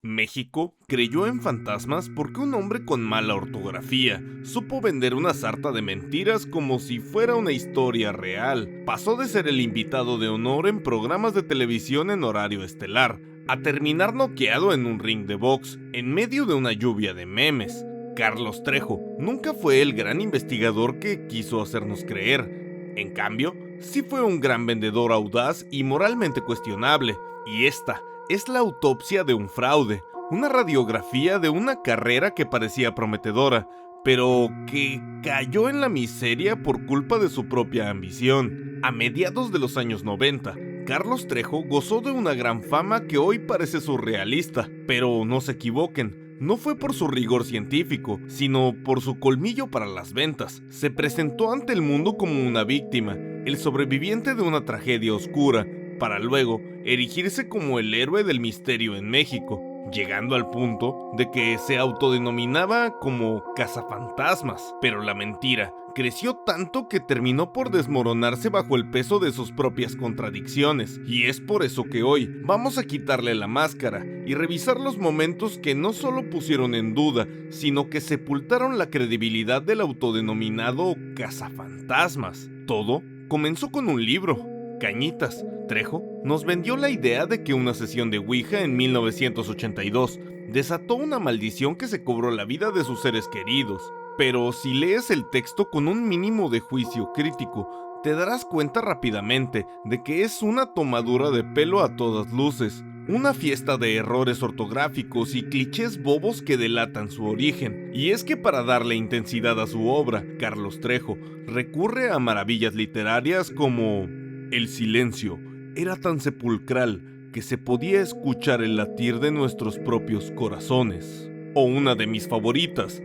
México creyó en fantasmas porque un hombre con mala ortografía supo vender una sarta de mentiras como si fuera una historia real. Pasó de ser el invitado de honor en programas de televisión en horario estelar, a terminar noqueado en un ring de box, en medio de una lluvia de memes. Carlos Trejo nunca fue el gran investigador que quiso hacernos creer. En cambio, sí fue un gran vendedor audaz y moralmente cuestionable, y esta es la autopsia de un fraude, una radiografía de una carrera que parecía prometedora, pero que cayó en la miseria por culpa de su propia ambición. A mediados de los años 90, Carlos Trejo gozó de una gran fama que hoy parece surrealista, pero no se equivoquen. No fue por su rigor científico, sino por su colmillo para las ventas. Se presentó ante el mundo como una víctima, el sobreviviente de una tragedia oscura, para luego erigirse como el héroe del misterio en México, llegando al punto de que se autodenominaba como cazafantasmas. Pero la mentira creció tanto que terminó por desmoronarse bajo el peso de sus propias contradicciones, y es por eso que hoy vamos a quitarle la máscara y revisar los momentos que no solo pusieron en duda, sino que sepultaron la credibilidad del autodenominado cazafantasmas. Todo comenzó con un libro, Cañitas. Trejo nos vendió la idea de que una sesión de Ouija en 1982 desató una maldición que se cobró la vida de sus seres queridos. Pero si lees el texto con un mínimo de juicio crítico, te darás cuenta rápidamente de que es una tomadura de pelo a todas luces, una fiesta de errores ortográficos y clichés bobos que delatan su origen. Y es que para darle intensidad a su obra, Carlos Trejo recurre a maravillas literarias como el silencio era tan sepulcral que se podía escuchar el latir de nuestros propios corazones. O una de mis favoritas,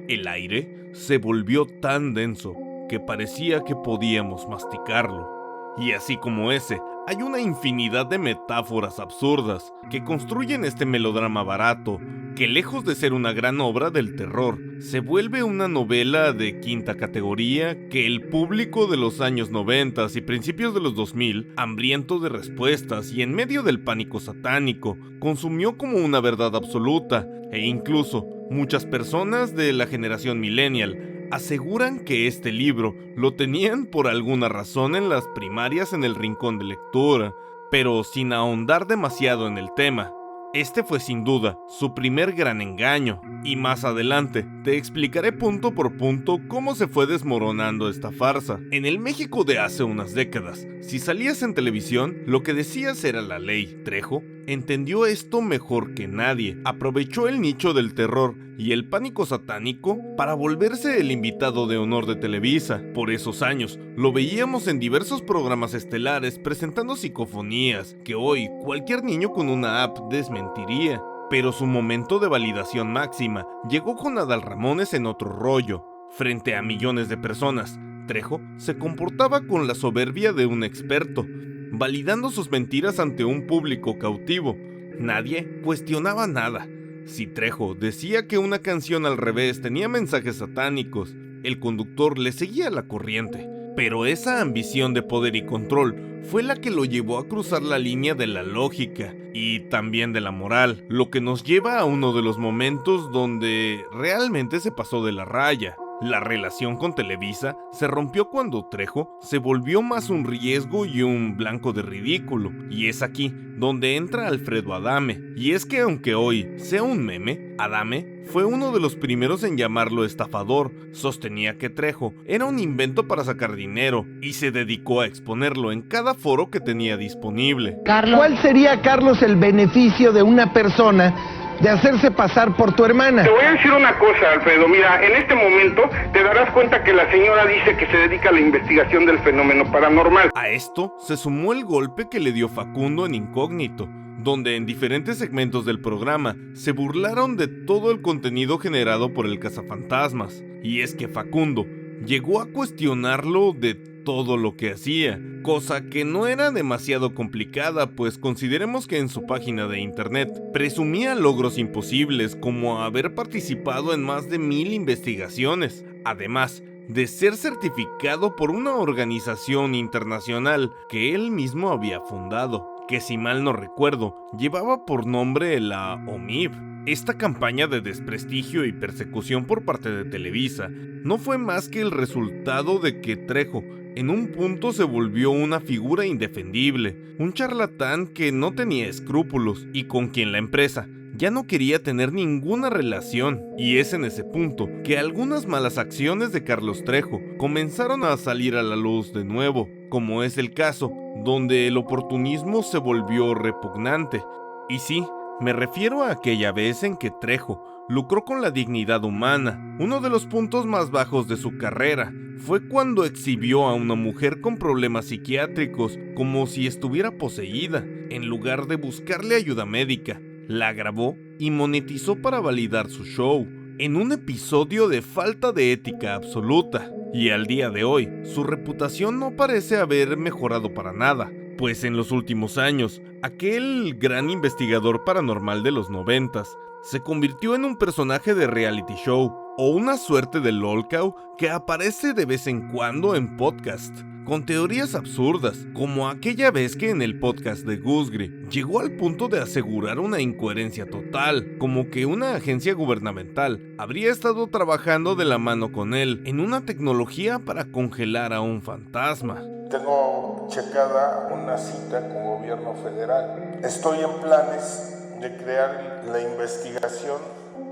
el aire se volvió tan denso que parecía que podíamos masticarlo. Y así como ese, hay una infinidad de metáforas absurdas que construyen este melodrama barato, que lejos de ser una gran obra del terror, se vuelve una novela de quinta categoría que el público de los años 90 y principios de los 2000, hambriento de respuestas y en medio del pánico satánico, consumió como una verdad absoluta, e incluso muchas personas de la generación millennial aseguran que este libro lo tenían por alguna razón en las primarias en el rincón de lectura, pero sin ahondar demasiado en el tema. Este fue sin duda su primer gran engaño, y más adelante te explicaré punto por punto cómo se fue desmoronando esta farsa. En el México de hace unas décadas, si salías en televisión, lo que decías era la ley. Trejo entendió esto mejor que nadie, aprovechó el nicho del terror y el pánico satánico para volverse el invitado de honor de Televisa. Por esos años, lo veíamos en diversos programas estelares presentando psicofonías, que hoy cualquier niño con una app desmentiría. Pero su momento de validación máxima llegó con Adal Ramones en otro rollo. Frente a millones de personas, Trejo se comportaba con la soberbia de un experto, validando sus mentiras ante un público cautivo. Nadie cuestionaba nada. Si Trejo decía que una canción al revés tenía mensajes satánicos, el conductor le seguía la corriente. Pero esa ambición de poder y control fue la que lo llevó a cruzar la línea de la lógica y también de la moral, lo que nos lleva a uno de los momentos donde realmente se pasó de la raya. La relación con Televisa se rompió cuando Trejo se volvió más un riesgo y un blanco de ridículo, y es aquí donde entra Alfredo Adame. Y es que aunque hoy sea un meme, Adame fue uno de los primeros en llamarlo estafador. Sostenía que Trejo era un invento para sacar dinero y se dedicó a exponerlo en cada foro que tenía disponible. ¿Cuál sería, Carlos, el beneficio de una persona de hacerse pasar por tu hermana? Te voy a decir una cosa, Alfredo. Mira, en este momento te darás cuenta que la señora dice que se dedica a la investigación del fenómeno paranormal. A esto se sumó el golpe que le dio Facundo en Incógnito, donde en diferentes segmentos del programa se burlaron de todo el contenido generado por el cazafantasmas. Y es que Facundo llegó a cuestionarlo de todo lo que hacía, cosa que no era demasiado complicada, pues consideremos que en su página de internet presumía logros imposibles como haber participado en más de 1000 investigaciones, además de ser certificado por una organización internacional que él mismo había fundado, que si mal no recuerdo, llevaba por nombre la OMIB. Esta campaña de desprestigio y persecución por parte de Televisa no fue más que el resultado de que Trejo en un punto se volvió una figura indefendible, un charlatán que no tenía escrúpulos y con quien la empresa ya no quería tener ninguna relación. Y es en ese punto que algunas malas acciones de Carlos Trejo comenzaron a salir a la luz de nuevo, como es el caso donde el oportunismo se volvió repugnante. Y sí, me refiero a aquella vez en que Trejo lucró con la dignidad humana. Uno de los puntos más bajos de su carrera fue cuando exhibió a una mujer con problemas psiquiátricos como si estuviera poseída, en lugar de buscarle ayuda médica. La grabó y monetizó para validar su show, en un episodio de falta de ética absoluta. Y al día de hoy, su reputación no parece haber mejorado para nada, pues en los últimos años, aquel gran investigador paranormal de los 90s se convirtió en un personaje de reality show o una suerte de lolcow que aparece de vez en cuando en podcast, con teorías absurdas, como aquella vez que en el podcast de Gusgri llegó al punto de asegurar una incoherencia total, como que una agencia gubernamental habría estado trabajando de la mano con él en una tecnología para congelar a un fantasma. Tengo checada una cita con gobierno federal. Estoy en planes de crear la investigación,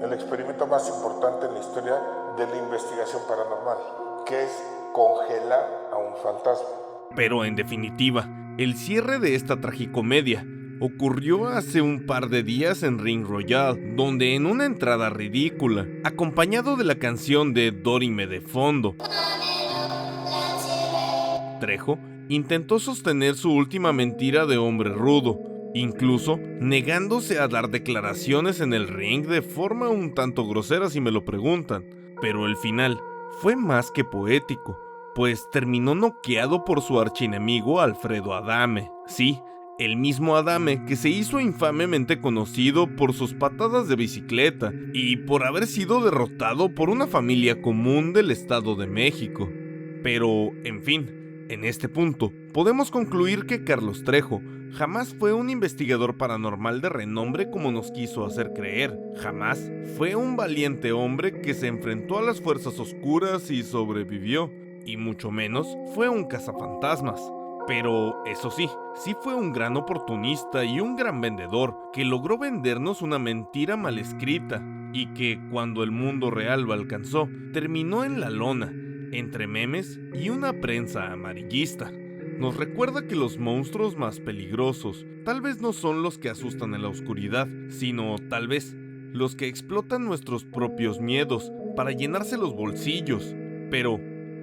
el experimento más importante en la historia de la investigación paranormal, que es congelar a un fantasma. Pero en definitiva, el cierre de esta tragicomedia ocurrió hace un par de días en Ring Royal, donde en una entrada ridícula, acompañado de la canción de Dorime de fondo, Trejo intentó sostener su última mentira de hombre rudo, incluso negándose a dar declaraciones en el ring de forma un tanto grosera si me lo preguntan. Pero el final fue más que poético, pues terminó noqueado por su archienemigo Alfredo Adame. Sí, el mismo Adame que se hizo infamemente conocido por sus patadas de bicicleta y por haber sido derrotado por una familia común del Estado de México. Pero, en fin, en este punto, podemos concluir que Carlos Trejo jamás fue un investigador paranormal de renombre como nos quiso hacer creer. Jamás fue un valiente hombre que se enfrentó a las fuerzas oscuras y sobrevivió. Y mucho menos fue un cazafantasmas. Pero, eso sí fue un gran oportunista y un gran vendedor que logró vendernos una mentira mal escrita y que, cuando el mundo real lo alcanzó, terminó en la lona, entre memes y una prensa amarillista. Nos recuerda que los monstruos más peligrosos tal vez no son los que asustan en la oscuridad, sino tal vez los que explotan nuestros propios miedos para llenarse los bolsillos. Pero,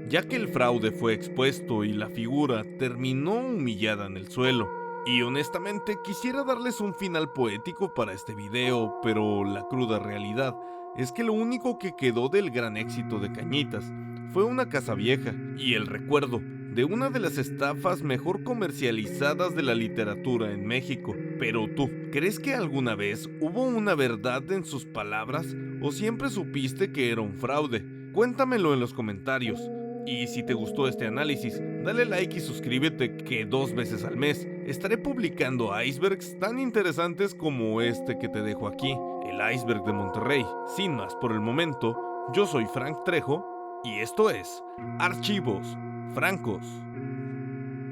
ya que el fraude fue expuesto y la figura terminó humillada en el suelo, y honestamente quisiera darles un final poético para este video, pero la cruda realidad es que lo único que quedó del gran éxito de Cañitas fue una casa vieja y el recuerdo de una de las estafas mejor comercializadas de la literatura en México. Pero tú, ¿crees que alguna vez hubo una verdad en sus palabras o siempre supiste que era un fraude? Cuéntamelo en los comentarios. Y si te gustó este análisis, dale like y suscríbete, que 2 veces al mes estaré publicando icebergs tan interesantes como este que te dejo aquí, el iceberg de Monterrey. Sin más por el momento, yo soy Frank Trejo y esto es Archivos Francos.